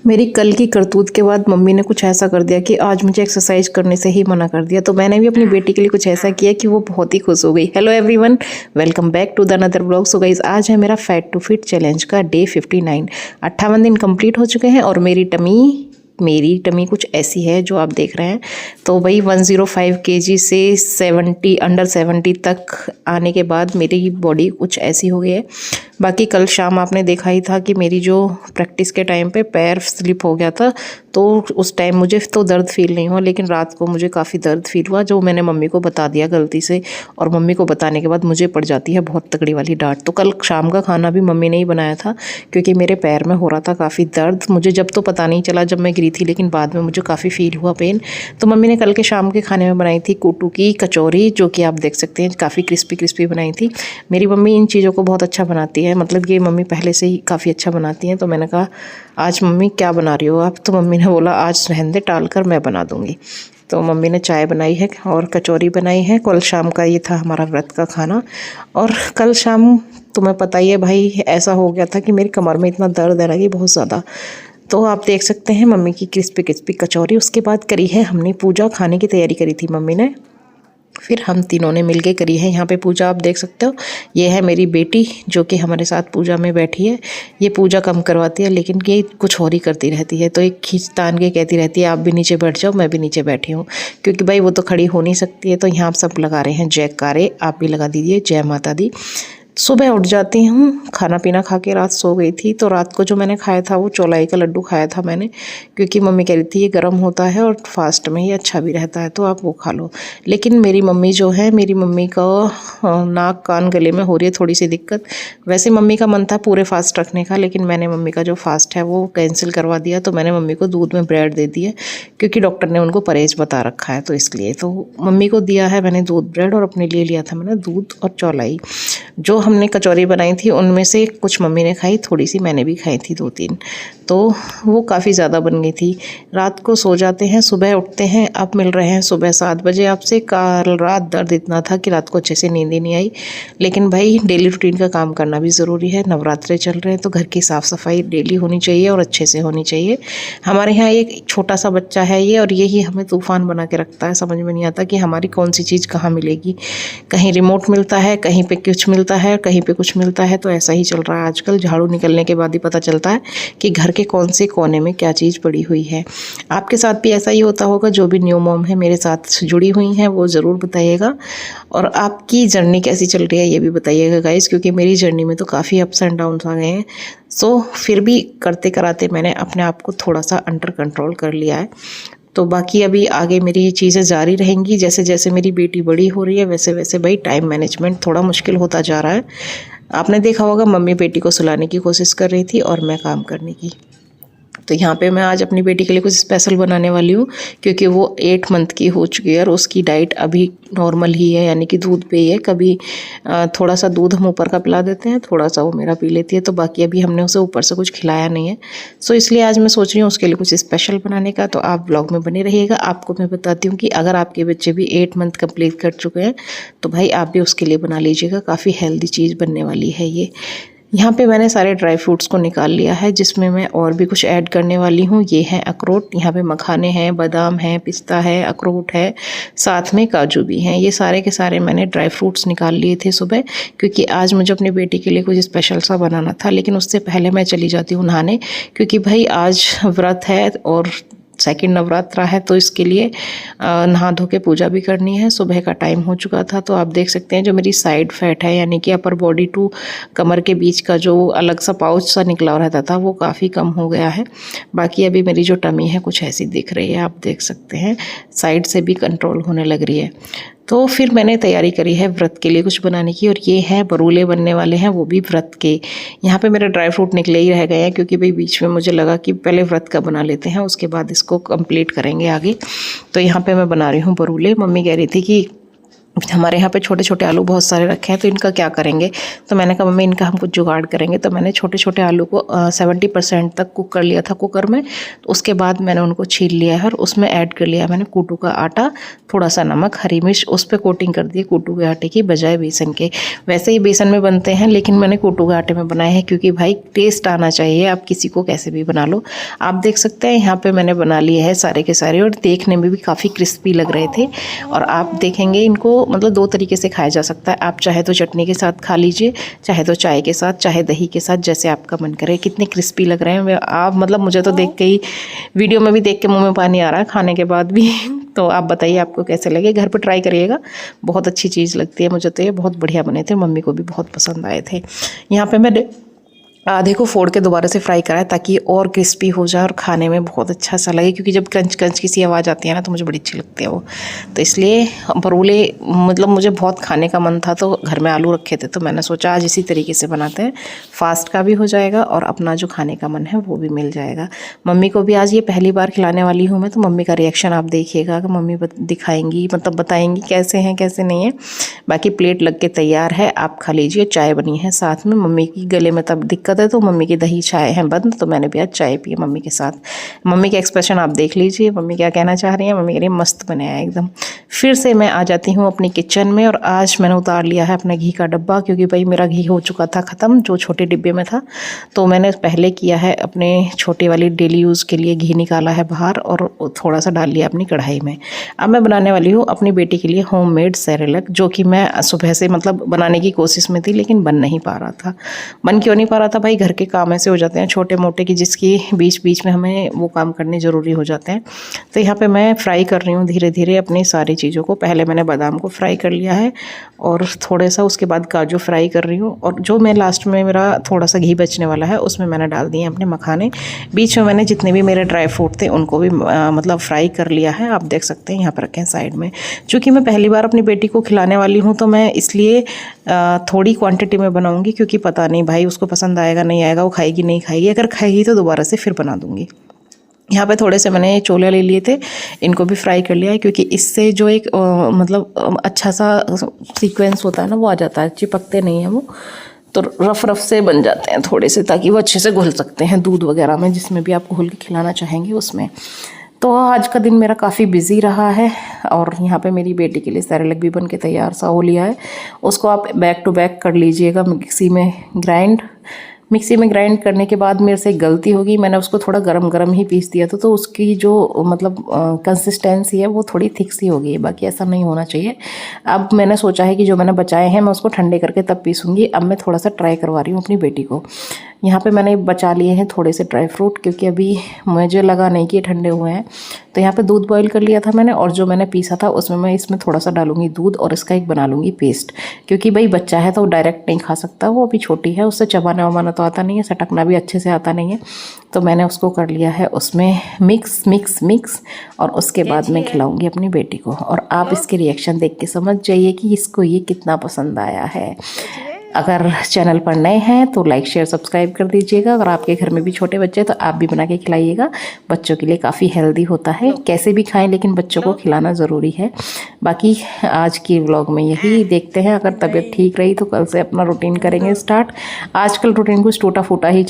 मेरी कल की करतूत के बाद मम्मी ने कुछ ऐसा कर दिया कि आज मुझे एक्सरसाइज करने से ही मना कर दिया। तो मैंने भी अपनी बेटी के लिए कुछ ऐसा किया कि वो बहुत ही खुश हो गई। Hello everyone, welcome back to the another blog. So guys, आज है मेरा फैट टू फिट चैलेंज का डे 59। 58 दिन कंप्लीट हो चुके हैं और मेरी टमी कुछ ऐसी है जो आप देख रहे हैं। तो भाई 105 kg से 70 अंडर 70 तक आने के बाद मेरी बॉडी कुछ ऐसी हो गई है। बाकी कल शाम आपने देखा ही था कि मेरी जो प्रैक्टिस के टाइम पे पैर स्लिप हो गया था, तो उस टाइम मुझे तो दर्द फील नहीं हुआ, लेकिन रात को मुझे काफ़ी दर्द फील हुआ, जो मैंने मम्मी को बता दिया गलती से। और मम्मी को बताने के बाद मुझे पड़ जाती है बहुत तगड़ी वाली डांट। तो कल शाम का खाना भी मम्मी ने ही बनाया था, क्योंकि मेरे पैर में हो रहा था काफ़ी दर्द। मुझे जब तो पता नहीं चला जब मैं गिरी थी, लेकिन बाद में मुझे काफ़ी फील हुआ पेन। तो मम्मी ने कल के शाम के खाने में बनाई थी कूटू की कचौरी, जो कि आप देख सकते हैं काफ़ी क्रिस्पी क्रिस्पी बनाई थी। मेरी मम्मी इन चीज़ों को बहुत अच्छा बनाती है, मतलब ये मम्मी पहले से ही काफ़ी अच्छा बनाती हैं। तो मैंने कहा आज मम्मी क्या बना रही हो आप? तो मम्मी ने बोला आज रहने दे, टाल कर मैं बना दूँगी। तो मम्मी ने चाय बनाई है और कचौरी बनाई है। कल शाम का ये था हमारा व्रत का खाना। और कल शाम तुम्हें पता ही है भाई, ऐसा हो गया था कि मेरी कमर में इतना दर्द है ना कि बहुत ज़्यादा। तो आप देख सकते हैं मम्मी की क्रिस्पी क्रिस्पी कचौरी। उसके बाद करी है हमने पूजा, खाने की तैयारी करी थी मम्मी ने, फिर हम तीनों ने मिलके करी है यहाँ पे पूजा। आप देख सकते हो ये है मेरी बेटी जो कि हमारे साथ पूजा में बैठी है। ये पूजा कम करवाती है, लेकिन ये कुछ और ही करती रहती है। तो एक खींच तान के कहती रहती है आप भी नीचे बैठ जाओ, मैं भी नीचे बैठी हूँ, क्योंकि भाई वो तो खड़ी हो नहीं सकती है। तो यहाँ सब लगा रहे हैं जयकारे, आप भी लगा दीजिए जय माता दी। सुबह उठ जाती हूँ, खाना पीना खा के रात सो गई थी। तो रात को जो मैंने खाया था वो चौलाई का लड्डू खाया था मैंने, क्योंकि मम्मी कह रही थी ये गर्म होता है और फास्ट में ये अच्छा भी रहता है, तो आप वो खा लो। लेकिन मेरी मम्मी जो है, मेरी मम्मी का नाक कान गले में हो रही है थोड़ी सी दिक्कत। वैसे मम्मी का मन था पूरे फास्ट रखने का, लेकिन मैंने मम्मी का जो फास्ट है वो कैंसिल करवा दिया। तो मैंने मम्मी को दूध में ब्रेड दे दी है, क्योंकि डॉक्टर ने उनको परहेज बता रखा है, तो इसलिए तो मम्मी को दिया है मैंने दूध ब्रेड, और अपने लिए लिया था मैंने दूध और चौलाई। जो हमने कचौरी बनाई थी उनमें से कुछ मम्मी ने खाई, थोड़ी सी मैंने भी खाई थी 2-3, तो वो काफ़ी ज़्यादा बन गई थी। रात को सो जाते हैं, सुबह उठते हैं। अब मिल रहे हैं सुबह 7 बजे आपसे। कल रात दर्द इतना था कि रात को अच्छे से नींद ही नहीं आई, लेकिन भाई डेली रूटीन का काम करना भी ज़रूरी है। नवरात्रे चल रहे हैं तो घर की साफ़ सफाई डेली होनी चाहिए और अच्छे से होनी चाहिए। हमारे यहाँ एक छोटा सा बच्चा है ये, और यही हमें तूफ़ान बना के रखता है। समझ में नहीं आता कि हमारी कौन सी चीज़ कहाँ मिलेगी। कहीं रिमोट मिलता है, कहीं पे कुछ मिलता है, कहीं पे कुछ मिलता है। तो ऐसा ही चल रहा है आजकल। झाड़ू निकलने के बाद ही पता चलता है कि घर के कौन से कोने में क्या चीज़ पड़ी हुई है। आपके साथ भी ऐसा ही होता होगा। जो भी न्यू मॉम है मेरे साथ जुड़ी हुई हैं वो ज़रूर बताइएगा, और आपकी जर्नी कैसी चल रही है ये भी बताइएगा गाइस, क्योंकि मेरी जर्नी में तो काफ़ी अप्स एंड डाउन्स आ गए हैं। सो फिर भी करते कराते मैंने अपने आप को थोड़ा सा अंडर कंट्रोल कर लिया है। तो बाकी अभी आगे मेरी ये चीज़ें जारी रहेंगी। जैसे जैसे मेरी बेटी बड़ी हो रही है वैसे वैसे भाई टाइम मैनेजमेंट थोड़ा मुश्किल होता जा रहा है। आपने देखा होगा मम्मी बेटी को सुलाने की कोशिश कर रही थी और मैं काम करने की। तो यहाँ पे मैं आज अपनी बेटी के लिए कुछ स्पेशल बनाने वाली हूँ, क्योंकि वो 8 मंथ की हो चुकी है और उसकी डाइट अभी नॉर्मल ही है, यानी कि दूध पे ही है। कभी थोड़ा सा दूध हम ऊपर का पिला देते हैं, थोड़ा सा वो मेरा पी लेती है, तो बाकी अभी हमने उसे ऊपर से कुछ खिलाया नहीं है। सो इसलिए आज मैं सोच रही हूँ उसके लिए कुछ स्पेशल बनाने का। तो आप ब्लॉग में बने रहिएगा। आपको मैं बताती हूँ कि अगर आपके बच्चे भी 8 मंथ कंप्लीट कर चुके हैं तो भाई आप भी उसके लिए बना लीजिएगा। काफ़ी हेल्दी चीज़ बनने वाली है ये। यहाँ पे मैंने सारे ड्राई फ्रूट्स को निकाल लिया है, जिसमें मैं और भी कुछ ऐड करने वाली हूँ। ये है अखरोट, यहाँ पे मखाने हैं, बादाम है, पिस्ता है, अखरोट है, साथ में काजू भी हैं। ये सारे के सारे मैंने ड्राई फ्रूट्स निकाल लिए थे सुबह, क्योंकि आज मुझे अपनी बेटी के लिए कुछ स्पेशल सा बनाना था। लेकिन उससे पहले मैं चली जाती हूँ नहाने, क्योंकि भाई आज व्रत है और सेकंड नवरात्रा है, तो इसके लिए नहा धो के पूजा भी करनी है। सुबह का टाइम हो चुका था। तो आप देख सकते हैं जो मेरी साइड फैट है, यानी कि अपर बॉडी टू कमर के बीच का जो अलग सा पाउच सा निकला रहता था, वो काफ़ी कम हो गया है। बाकी अभी मेरी जो टमी है कुछ ऐसी दिख रही है, आप देख सकते हैं साइड से भी कंट्रोल होने लग रही है। तो फिर मैंने तैयारी करी है व्रत के लिए कुछ बनाने की, और ये है बरूले बनने वाले हैं, वो भी व्रत के। यहाँ पे मेरे ड्राई फ्रूट निकले ही रह गए हैं, क्योंकि भाई बीच में मुझे लगा कि पहले व्रत का बना लेते हैं, उसके बाद इसको कंप्लीट करेंगे आगे। तो यहाँ पे मैं बना रही हूँ बरूले। मम्मी कह रही थी कि हमारे यहाँ पे छोटे छोटे आलू बहुत सारे रखे हैं, तो इनका क्या करेंगे। तो मैंने कहा मम्मी इनका हम कुछ जुगाड़ करेंगे। तो मैंने छोटे छोटे आलू को 70% तक कुक कर लिया था कुकर में। तो उसके बाद मैंने उनको छील लिया है और उसमें ऐड कर लिया मैंने कूटू का आटा, थोड़ा सा नमक, हरी मिर्च, उस पर कोटिंग कर दी कूटू के आटे की बजाय बेसन के। वैसे ही बेसन में बनते हैं, लेकिन मैंने कूटू के आटे में बनाए हैं क्योंकि भाई टेस्ट आना चाहिए। आप किसी को कैसे भी बना लो। आप देख सकते हैं यहाँ पे मैंने बना लिए हैं सारे के सारे, और देखने में भी काफ़ी क्रिस्पी लग रहे थे। और आप देखेंगे इनको मतलब 2 तरीके से खाया जा सकता है। आप चाहे तो चटनी के साथ खा लीजिए, चाहे तो चाय के साथ, चाहे दही के साथ, जैसे आपका मन करे। कितने क्रिस्पी लग रहे हैं आप, मतलब मुझे तो देख के ही, वीडियो में भी देख के मुंह में पानी आ रहा है, खाने के बाद भी। तो आप बताइए आपको कैसे लगे, घर पर ट्राई करिएगा, बहुत अच्छी चीज़ लगती है। मुझे तो ये बहुत बढ़िया बने थे, मम्मी को भी बहुत पसंद आए थे। यहाँ पे मैंने आधे को फोड़ के दोबारा से फ्राई करा है ताकि और क्रिस्पी हो जाए और खाने में बहुत अच्छा सा लगे, क्योंकि जब क्रंच क्रंच की सी आवाज़ आती है ना तो मुझे बड़ी अच्छी लगती है वो। तो इसलिए बरूले मतलब मुझे बहुत खाने का मन था, तो घर में आलू रखे थे, तो मैंने सोचा आज इसी तरीके से बनाते हैं, फास्ट का भी हो जाएगा और अपना जो खाने का मन है वो भी मिल जाएगा। मम्मी को भी आज ये पहली बार खिलाने वाली हूँ मैं, तो मम्मी का रिएक्शन आप देखिएगा कि मम्मी दिखाएंगी, मतलब बताएंगी कैसे हैं कैसे नहीं है। बाकी प्लेट लग के तैयार है, आप खा लीजिए। चाय बनी है साथ में, मम्मी की गले में तब दिक्कत है तो मम्मी की दही चाय है बंद, तो मैंने भी आज चाय पी मम्मी के साथ। मम्मी के एक्सप्रेशन आप देख लीजिए, मम्मी क्या कहना चाह रही हैं। मम्मी कह रही है मस्त बने हैं एकदम। फिर से मैं आ जाती हूँ अपनी किचन में, और आज मैंने उतार लिया है अपने घी का डब्बा, क्योंकि भाई मेरा घी हो चुका था ख़त्म जो छोटे डिब्बे में था। तो मैंने पहले किया है अपने छोटे वाली डेली यूज़ के लिए, घी निकाला है बाहर और थोड़ा सा डाल लिया अपनी कढ़ाई में। अब मैं बनाने वाली हूँ अपनी बेटी के लिए होममेड सेरेलक, जो कि मैं सुबह से मतलब बनाने की कोशिश में थी, लेकिन बन नहीं पा रहा था। बन क्यों नहीं पा रहा था भाई, घर के काम ऐसे हो जाते हैं छोटे मोटे कि जिसकी बीच बीच में हमें वो काम करने ज़रूरी हो जाते हैं। तो यहाँ पे मैं फ्राई कर रही हूँ धीरे धीरे अपनी सारी चीज़ों को। पहले मैंने बादाम को फ्राई कर लिया है और थोड़ा सा उसके बाद काजू फ्राई कर रही हूँ, और जो मैं लास्ट में मेरा थोड़ा सा घी बचने वाला है उसमें मैंने डाल दिए अपने मखाने। बीच में मैंने जितने भी मेरे ड्राई फ्रूट थे उनको भी मतलब फ्राई कर लिया है। आप देख सकते हैं यहाँ पर रखें साइड में। चूँकि मैं पहली बार अपनी बेटी को खिलाने वाली हूँ तो मैं इसलिए थोड़ी क्वांटिटी में बनाऊँगी, क्योंकि पता नहीं भाई उसको पसंद आएगा नहीं आएगा, वो खाएगी नहीं खाएगी। अगर खाएगी तो दोबारा से फिर बना दूँगी। यहाँ पे थोड़े से मैंने छोले ले लिए थे, इनको भी फ्राई कर लिया है, क्योंकि इससे जो एक मतलब अच्छा सा सीक्वेंस होता है ना वो आ जाता है, चिपकते नहीं हैं वो, तो रफ रफ से बन जाते हैं थोड़े से, ताकि वो अच्छे से घुल सकते हैं दूध वगैरह में, जिसमें भी आपको घुल के खिलाना चाहेंगे उसमें। तो आज का दिन मेरा काफ़ी बिजी रहा है, और यहाँ पे मेरी बेटी के लिए सेरेलक भी बन के तैयार सा हो लिया है। उसको आप बैक टू बैक कर लीजिएगा मिक्सी में ग्राइंड करने के बाद मेरे से एक गलती होगी, मैंने उसको थोड़ा गरम गरम ही पीस दिया था, तो उसकी जो मतलब कंसिस्टेंसी है वो थोड़ी थिक सी हो गई है। बाकी ऐसा नहीं होना चाहिए। अब मैंने सोचा है कि जो मैंने बचाए हैं मैं उसको ठंडे करके तब पीसूँगी। अब मैं थोड़ा सा ट्राई करवा रही हूँ अपनी बेटी को। यहाँ पे मैंने बचा लिए हैं थोड़े से ड्राई फ्रूट, क्योंकि अभी मुझे लगा नहीं कि ये ठंडे हुए हैं। तो यहाँ पे दूध बॉईल कर लिया था मैंने, और जो मैंने पीसा था उसमें मैं इसमें थोड़ा सा डालूंगी दूध, और इसका एक बना लूँगी पेस्ट, क्योंकि भाई बच्चा है तो वो डायरेक्ट नहीं खा सकता, वो अभी छोटी है, उससे चबाना वबाना तो आता नहीं है, सटकना भी अच्छे से आता नहीं है। तो मैंने उसको कर लिया है उसमें मिक्स, और उसके बाद मैं खिलाऊँगी अपनी बेटी को। और आप इसके रिएक्शन देख के समझ जाइए कि इसको ये कितना पसंद आया है। अगर चैनल पर नए हैं तो लाइक शेयर सब्सक्राइब कर दीजिएगा। अगर आपके घर में भी छोटे बच्चे हैं तो आप भी बना के खिलाइएगा, बच्चों के लिए काफ़ी हेल्दी होता है। कैसे भी खाएं लेकिन बच्चों को खिलाना ज़रूरी है। बाकी आज की व्लॉग में यही देखते हैं, अगर तबीयत ठीक रही तो कल से अपना रूटीन करेंगे स्टार्ट। आजकल रूटीन कुछ टूटा फूटा ही